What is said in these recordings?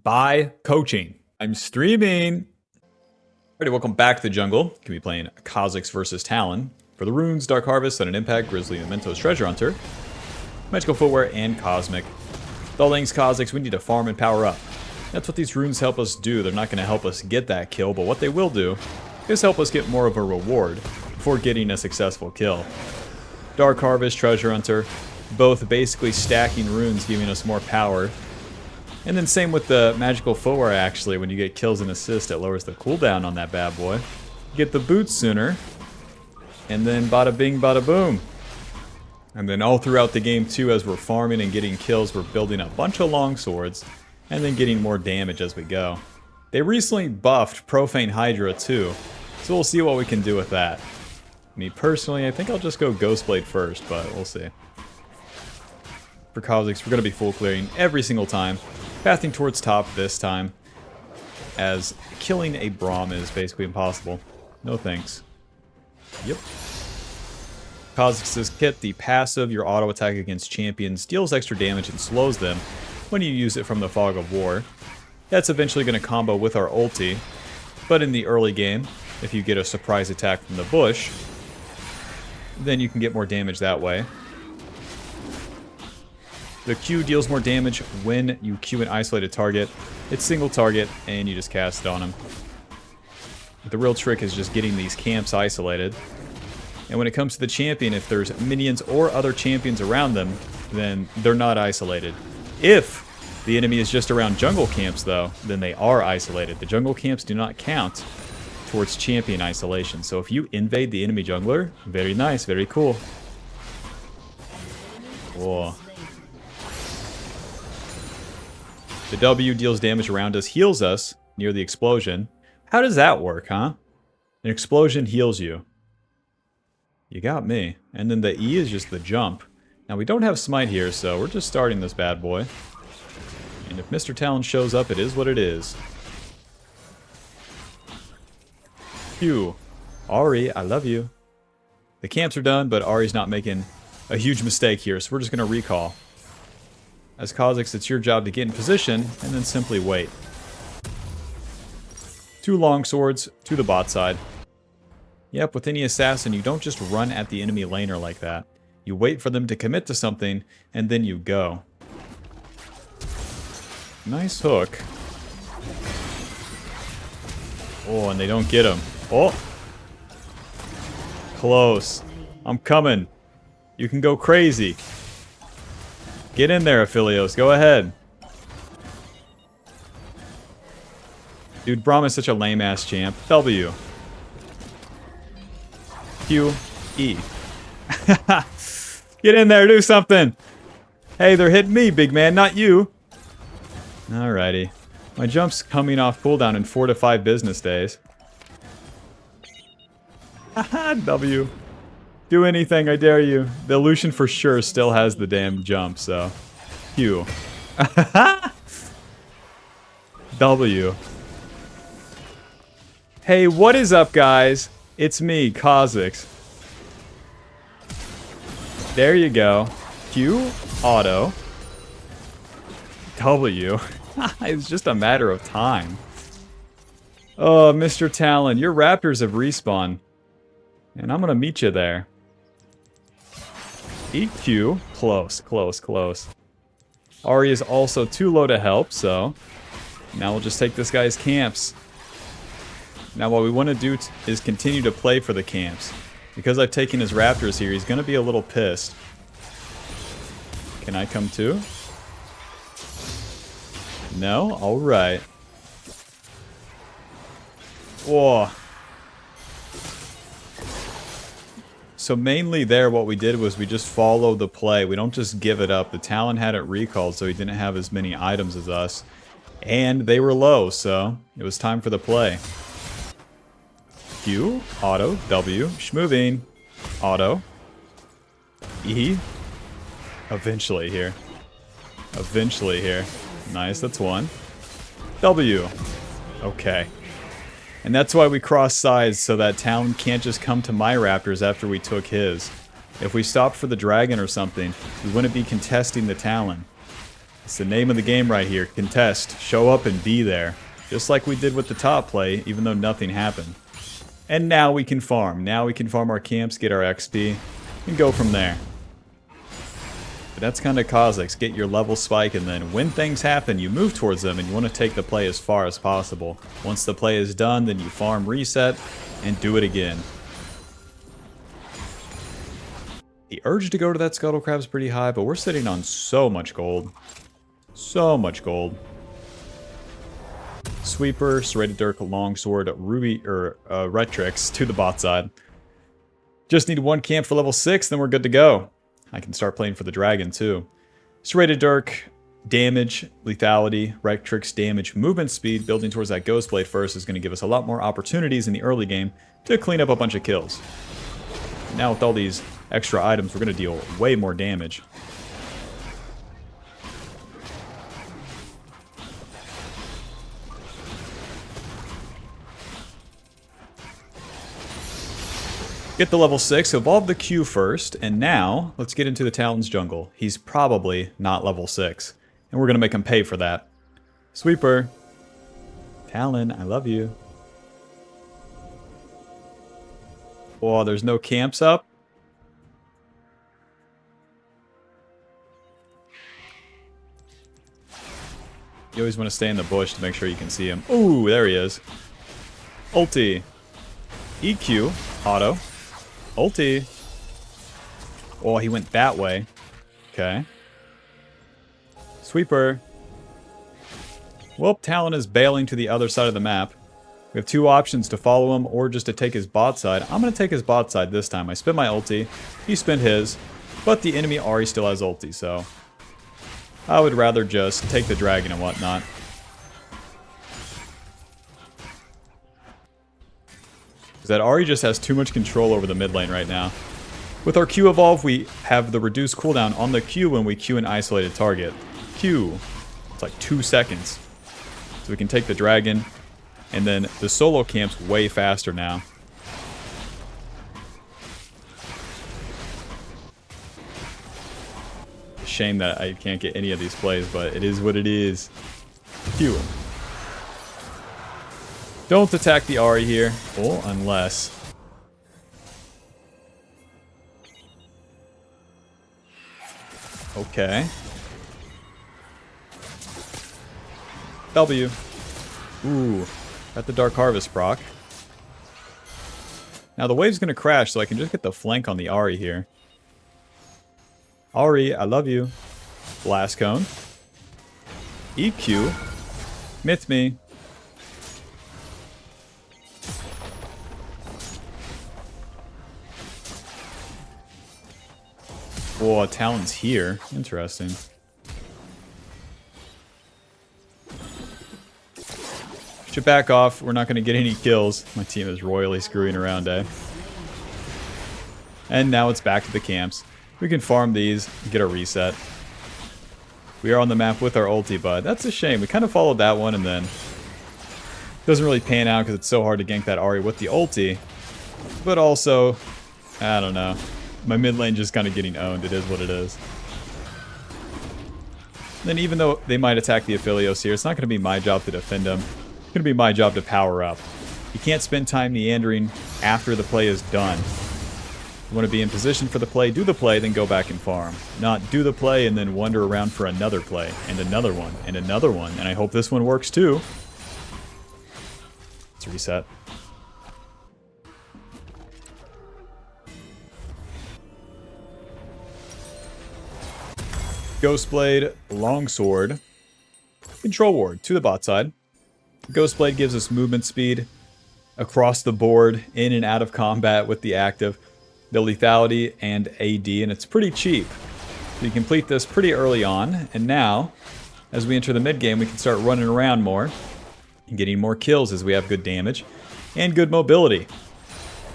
by coaching. I'm streaming. Alrighty, welcome back to the jungle. Going to be playing KHA'ZIX versus Talon for the runes, Dark Harvest, Sudden Impact, Grizzly, Mementos, Treasure Hunter, Magical Footwear, and Cosmic. With all things KHA'ZIX, we need to farm and power up. That's what these runes help us do. They're not going to help us get that kill, but what they will do is help us get more of a reward for getting a successful kill. Dark Harvest, Treasure Hunter, both basically stacking runes, giving us more power. And then same with the Magical Footwear, actually. When you get kills and assists, it lowers the cooldown on that bad boy. You get the boots sooner. And then bada bing, bada boom. And then all throughout the game, too, as we're farming and getting kills, we're building a bunch of long swords. And then getting more damage as we go. They recently buffed Profane Hydra, too. So we'll see what we can do with that. Me personally, I think I'll just go Ghostblade first, but we'll see. For KHA'ZIX, we're going to be full clearing every single time. Pathing towards top this time, as killing a Braum is basically impossible. No thanks. Yep. KHA'ZIX's kit, the passive, your auto attack against champions, deals extra damage and slows them when you use it from the Fog of War. That's eventually going to combo with our ulti, but in the early game, if you get a surprise attack from the bush, then you can get more damage that way. The Q deals more damage when you Q an isolated target. It's single target, and you just cast it on him. The real trick is just getting these camps isolated. And when it comes to the champion, if there's minions or other champions around them, then they're not isolated. If the enemy is just around jungle camps, though, then they are isolated. The jungle camps do not count towards champion isolation. So if you invade the enemy jungler, very nice, very cool. Whoa. The W deals damage around us, heals us near the explosion. How does that work, huh? An explosion heals you. You got me. And then the E is just the jump. Now we don't have smite here, so we're just starting this bad boy. And if Mr. Talon shows up, it is what it is. Q. Ahri, I love you. The camps are done, but Ahri's not making a huge mistake here, so we're just going to recall. As KHA'ZIX, it's your job to get in position, and then simply wait. 2 long swords to the bot side. Yep, with any assassin, you don't just run at the enemy laner like that. You wait for them to commit to something, and then you go. Nice hook. Oh, and they don't get him. Oh! Close. I'm coming. You can go crazy. Get in there, Aphelios. Go ahead. Dude, Braum is such a lame-ass champ. W. Q. E. Get in there, do something! Hey, they're hitting me, big man, not you. Alrighty. My jump's coming off cooldown in 4 to 5 business days. Haha, W. Do anything, I dare you. The Lucian for sure still has the damn jump, so. Q. W. Hey, what is up, guys? It's me, KHA'ZIX. There you go. Q. Auto. W. It's just a matter of time. Oh, Mr. Talon, your raptors have respawned. And I'm gonna meet you there. EQ. Close, close, close. Ahri is also too low to help, so now we'll just take this guy's camps. Now what we want to do is continue to play for the camps. Because I've taken his raptors here, he's going to be a little pissed. Can I come too? No? Alright. Whoa. So mainly there, what we did was we just follow the play. We don't just give it up. The Talon had it recalled, so he didn't have as many items as us. And they were low, so it was time for the play. Q, auto, W, schmoving, auto, E, eventually here. Eventually here. Nice, that's 1. W. Okay. And that's why we cross sides, so that Talon can't just come to my raptors after we took his. If we stopped for the dragon or something, we wouldn't be contesting the Talon. It's the name of the game right here. Contest. Show up and be there. Just like we did with the top play, even though nothing happened. And now we can farm. Now we can farm our camps, get our XP, and go from there. But that's kind of KHA'ZIX. Get your level spike, and then when things happen, you move towards them, and you want to take the play as far as possible. Once the play is done, then you farm, reset, and do it again. The urge to go to that scuttle crab is pretty high, but we're sitting on so much gold. So much gold. Sweeper, Serrated Dirk, Longsword, Ruby, or Retrix to the bot side. Just need one camp for level 6, then we're good to go. I can start playing for the dragon too. Serrated Dirk, damage, lethality, Retrix, damage, movement speed, building towards that Ghost Blade first is going to give us a lot more opportunities in the early game to clean up a bunch of kills. Now with all these extra items, we're going to deal way more damage. Get the level 6, evolve the Q first, and now let's get into the Talon's jungle. He's probably not level 6, and we're going to make him pay for that. Sweeper. Talon, I love you. Oh, there's no camps up? You always want to stay in the bush to make sure you can see him. Ooh, there he is. Ulti. EQ. Auto. Ulti. Oh, he went that way. Okay. Sweeper. Well, Talon is bailing to the other side of the map. We have two options, to follow him or just to take his bot side. I'm going to take his bot side this time. I spin my ulti. He spin his. But the enemy Ahri still has ulti, so I would rather just take the dragon and whatnot. That Ahri just has too much control over the mid lane right now. With our Q evolve, we have the reduced cooldown on the Q when we Q an isolated target. Q. It's like 2 seconds. So we can take the dragon, and then the solo camp's way faster now. Shame that I can't get any of these plays, but it is what it is. Q. Don't attack the Ahri here. Oh, unless. Okay. W. Ooh. Got the Dark Harvest proc. Now the wave's gonna crash, so I can just get the flank on the Ahri here. Ahri, I love you. Blast Cone. EQ. Myth me. Whoa, Talon's here. Interesting. Should back off. We're not going to get any kills. My team is royally screwing around, eh? And now it's back to the camps. We can farm these, get a reset. We are on the map with our ulti, but that's a shame. We kind of followed that one and then it doesn't really pan out because it's so hard to gank that Ahri with the ulti. But also, I don't know. My mid lane just kind of getting owned. It is what it is. Then even though they might attack the Aphelios here, it's not going to be my job to defend them. It's going to be my job to power up. You can't spend time meandering after the play is done. You want to be in position for the play, do the play, then go back and farm. Not do the play and then wander around for another play, and another one, and another one. And I hope this one works too. Let's reset. Ghostblade, Longsword, Control Ward to the bot side. Ghostblade gives us movement speed across the board, in and out of combat with the active, the lethality, and AD, and it's pretty cheap. We complete this pretty early on, and now, as we enter the mid game, we can start running around more and getting more kills as we have good damage and good mobility.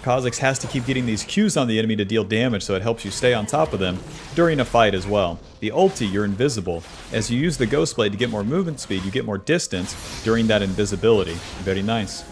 KHA'ZIX has to keep getting these Qs on the enemy to deal damage, so it helps you stay on top of them during a fight as well. The ulti, you're invisible. As you use the Ghostblade to get more movement speed, you get more distance during that invisibility. Very nice.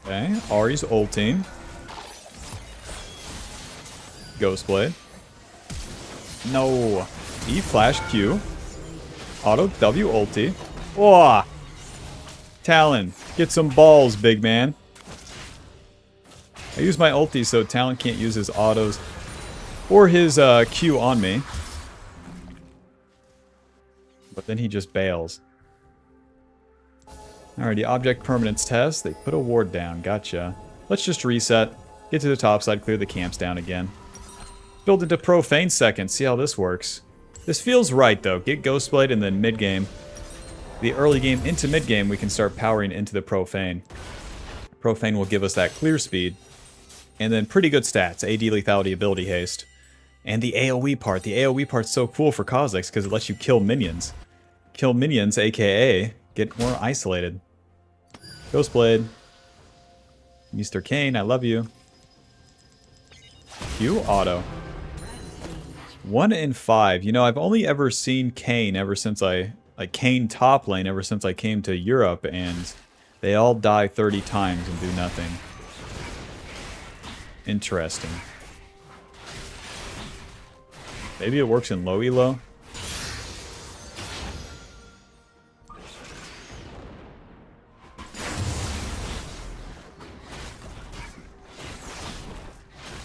Okay, Ahri's ulting. Ghostblade. No. E flash Q. Auto W ulti. Whoa! Talon, get some balls, big man. I use my ulti so Talon can't use his autos or his Q on me. But then he just bails. Alrighty, object permanence test. They put a ward down. Gotcha. Let's just reset. Get to the top side, clear the camps down again. Build into profane second. See how this works. This feels right, though. Get Ghostblade and then mid-game. The early game into mid-game, we can start powering into the profane. Profane will give us that clear speed. And then pretty good stats. AD lethality, ability haste. And the AoE part. The AoE part's so cool for KHA'ZIX because it lets you kill minions. Kill minions, aka get more isolated. Ghostblade. Mr. Kane, I love you. Q auto. 1 in 5. You know, I've only ever seen Kane ever since Kane top lane ever since I came to Europe, and they all die 30 times and do nothing. Interesting. Maybe it works in low elo.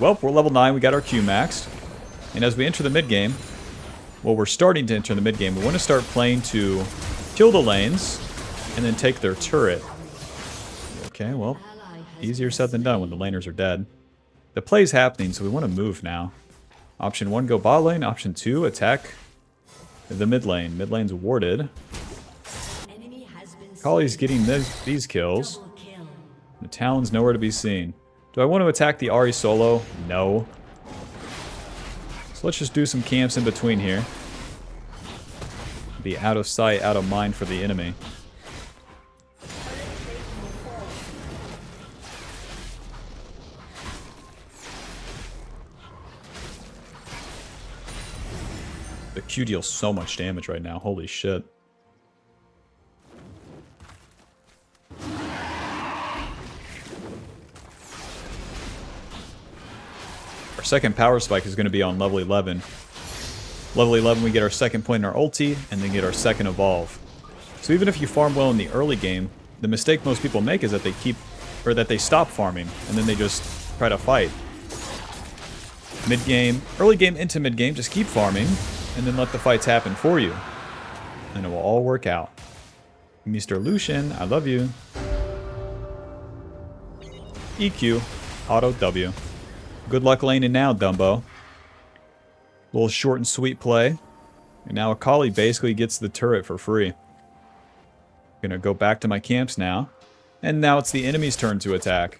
Well, we're level 9, we got our Q maxed. And as we enter the mid-game, well, we're starting to enter the mid-game, we want to start playing to kill the lanes and then take their turret. Okay, well, easier said than done when the laners are dead. The play's happening, so we want to move now. Option 1, go bot lane. Option 2, attack the mid lane. Mid lane's warded. Kali's getting these kills. The Talon's nowhere to be seen. Do I want to attack the Ahri solo? No. So let's just do some camps in between here. Be out of sight, out of mind for the enemy. The Q deals so much damage right now. Holy shit. Our second power spike is going to be on level 11. Level 11 we get our second point in our ulti, and then get our second evolve. So even if you farm well in the early game, the mistake most people make is that they stop farming, and then they just try to fight. Mid-game, early game into mid-game, just keep farming, and then let the fights happen for you. And it will all work out. Mr. Lucian, I love you. EQ, auto W. Good luck laning now, Dumbo. Little short and sweet play. And now Akali basically gets the turret for free. Gonna go back to my camps now. And now it's the enemy's turn to attack.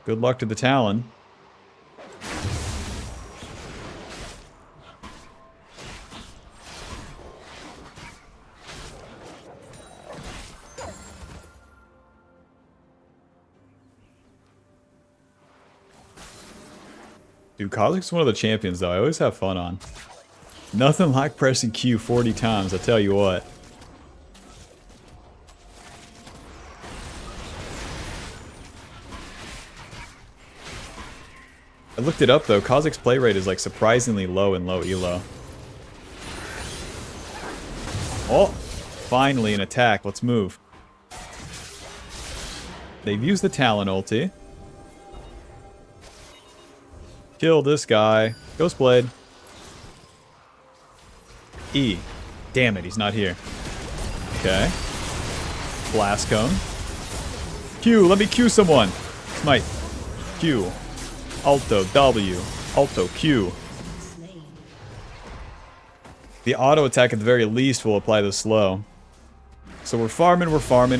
Good luck to the Talon. Dude, KHA'ZIX is one of the champions, though. I always have fun on. Nothing like pressing Q 40 times, I tell you what. I looked it up, though. KHA'ZIX play rate is, like, surprisingly low in low elo. Oh! Finally, an attack. Let's move. They've used the Talon ulti. Kill this guy. Ghostblade. E. Damn it, he's not here. Okay. Blast cone. Q, let me Q someone. Smite. Q. Alto W. Alto Q. The auto attack at the very least will apply the slow. So we're farming.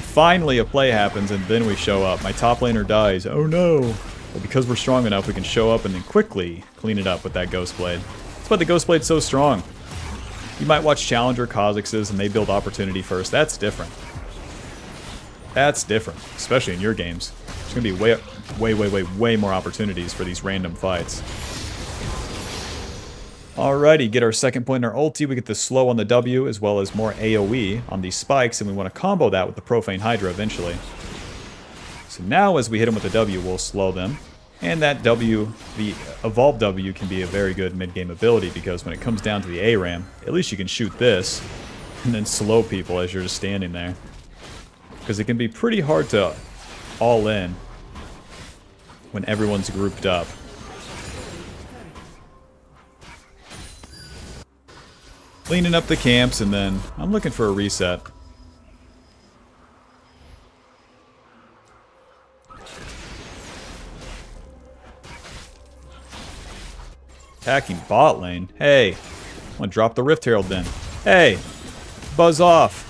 Finally a play happens and then we show up. My top laner dies. Oh no. But because we're strong enough, we can show up and then quickly clean it up with that Ghostblade. That's why the Ghostblade's so strong. You might watch Challenger KHA'ZIX's and they build opportunity first. That's different. That's different, especially in your games. There's going to be way more opportunities for these random fights. Alrighty, get our second point in our ulti. We get the slow on the W as well as more AoE on these spikes, and we want to combo that with the profane hydra eventually. So now as we hit them with the W, we'll slow them. And that W, the evolved W, can be a very good mid-game ability because when it comes down to the ARAM, at least you can shoot this and then slow people as you're just standing there. Because it can be pretty hard to all in when everyone's grouped up. Cleaning up the camps, and then I'm looking for a reset. Attacking bot lane. Hey, I'm gonna drop the Rift Herald then. Hey, buzz off.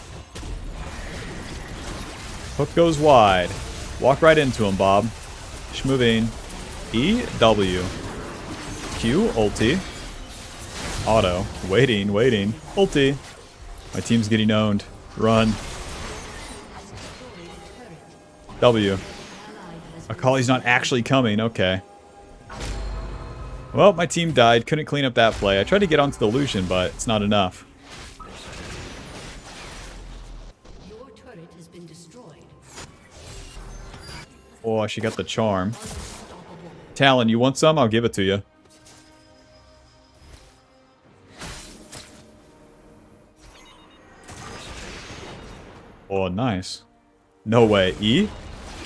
Hook goes wide. Walk right into him, Bob. Schmoving. E, W. Q, ulti. Auto. Waiting. Ulti. My team's getting owned. Run. W. Akali's not actually coming. Okay. Well, my team died. Couldn't clean up that play. I tried to get onto the Lucian, but it's not enough. Your turret has been destroyed. Oh, she got the charm. Talon, you want some? I'll give it to you. Oh, nice. No way. E?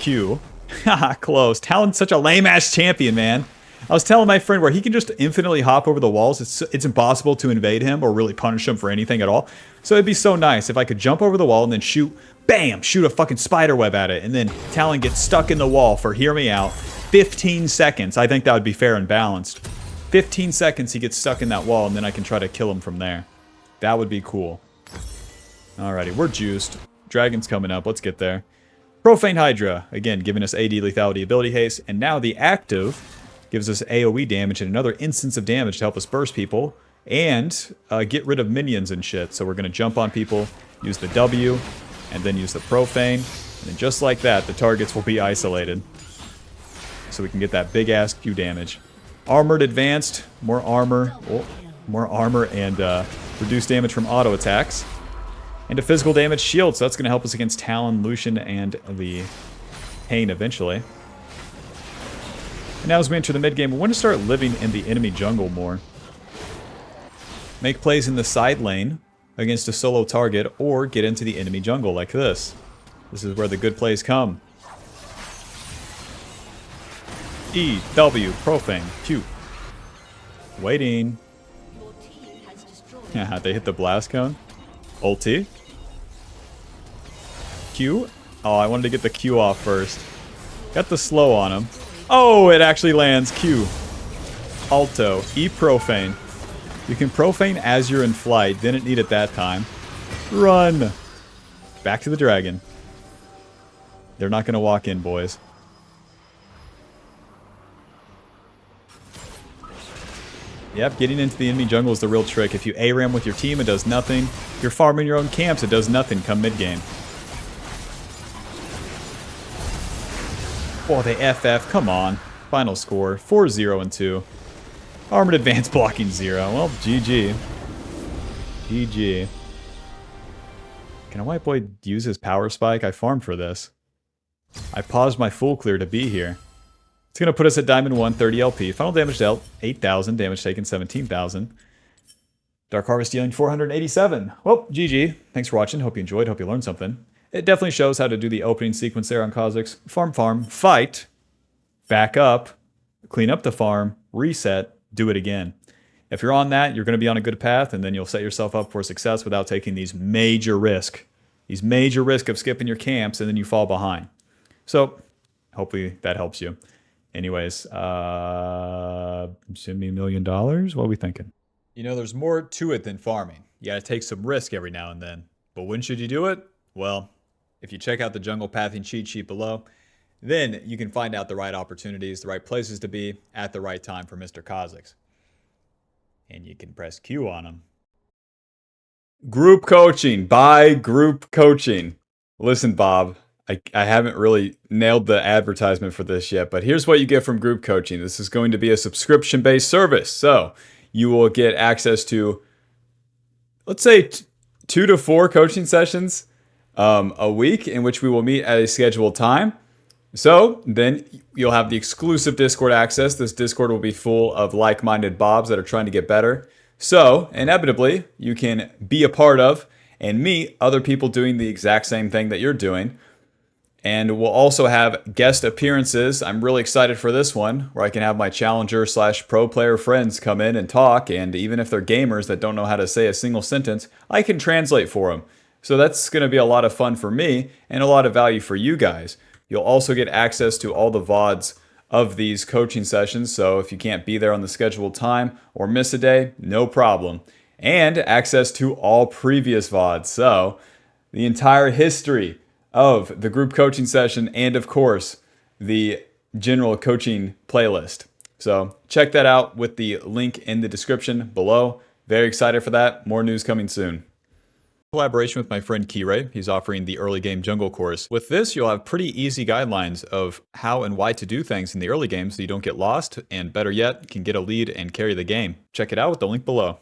Q? Haha, close. Talon's such a lame-ass champion, man. I was telling my friend where he can just infinitely hop over the walls. It's impossible to invade him or really punish him for anything at all. So it'd be so nice if I could jump over the wall and then shoot, bam, shoot a fucking spider web at it. And then Talon gets stuck in the wall for, hear me out, 15 seconds. I think that would be fair and balanced. 15 seconds he gets stuck in that wall and then I can try to kill him from there. That would be cool. Alrighty, we're juiced. Dragon's coming up. Let's get there. Profane Hydra, again, giving us AD lethality ability haste. And now the active gives us AoE damage and another instance of damage to help us burst people and get rid of minions and shit. So we're going to jump on people, use the W, and then use the Profane. And then just like that, the targets will be isolated. So we can get that big-ass Q damage. Armored Advanced, more armor, and reduced damage from auto attacks. And a physical damage shield, so that's going to help us against Talon, Lucian, and the Pain eventually. And now as we enter the mid-game, we want to start living in the enemy jungle more. Make plays in the side lane against a solo target, or get into the enemy jungle like this. This is where the good plays come. E, W, Profane, Q. Waiting. Yeah, they hit the blast cone. Ulti. Q. Oh, I wanted to get the Q off first. Got the slow on him. Oh, it actually lands. Q. Alto. E Profane. You can Profane as you're in flight. Didn't need it that time. Run. Back to the dragon. They're not going to walk in, boys. Yep, getting into the enemy jungle is the real trick. If you ARAM with your team, it does nothing. If you're farming your own camps, it does nothing come mid-game. Oh, they FF. Come on. Final score. 4-0-2. Armored Advance blocking 0. Well, GG. GG. Can a white boy use his power spike? I farmed for this. I paused my full clear to be here. It's going to put us at Diamond 1, 30 LP. Final damage dealt, 8,000. Damage taken, 17,000. Dark Harvest dealing 487. Well, GG. Thanks for watching. Hope you enjoyed. Hope you learned something. It definitely shows how to do the opening sequence there on KHA'ZIX. Farm, fight, back up, clean up the farm, reset, do it again. If you're on that, you're going to be on a good path, and then you'll set yourself up for success without taking these major risks. These major risks of skipping your camps, and then you fall behind. So, hopefully that helps you. Anyways, send me $1 million? What are we thinking? You know, there's more to it than farming. You gotta take some risk every now and then. But when should you do it? Well, if you check out the jungle pathing cheat sheet below, then you can find out the right opportunities, the right places to be at the right time for Mr. KHA'ZIX. And you can press Q on them. Group coaching. Buy group coaching. Listen, Bob, I haven't really nailed the advertisement for this yet, but here's what you get from group coaching. This is going to be a subscription-based service. So you will get access to, let's say, 2 to 4 coaching sessions a week in which we will meet at a scheduled time. So then you'll have the exclusive Discord access. This Discord will be full of like-minded Bobs that are trying to get better. So inevitably, you can be a part of and meet other people doing the exact same thing that you're doing. And we'll also have guest appearances. I'm really excited for this one, where I can have my challenger / pro player friends come in and talk. And even if they're gamers that don't know how to say a single sentence, I can translate for them. So that's going to be a lot of fun for me and a lot of value for you guys. You'll also get access to all the VODs of these coaching sessions. So if you can't be there on the scheduled time or miss a day, no problem. And access to all previous VODs. So the entire history of the group coaching session and, of course, the general coaching playlist. So check that out with the link in the description below. Very excited for that. More news coming soon. Collaboration with my friend Kiray. He's offering the early game jungle course. With this, you'll have pretty easy guidelines of how and why to do things in the early game so you don't get lost, and better yet, can get a lead and carry the game. Check it out with the link below.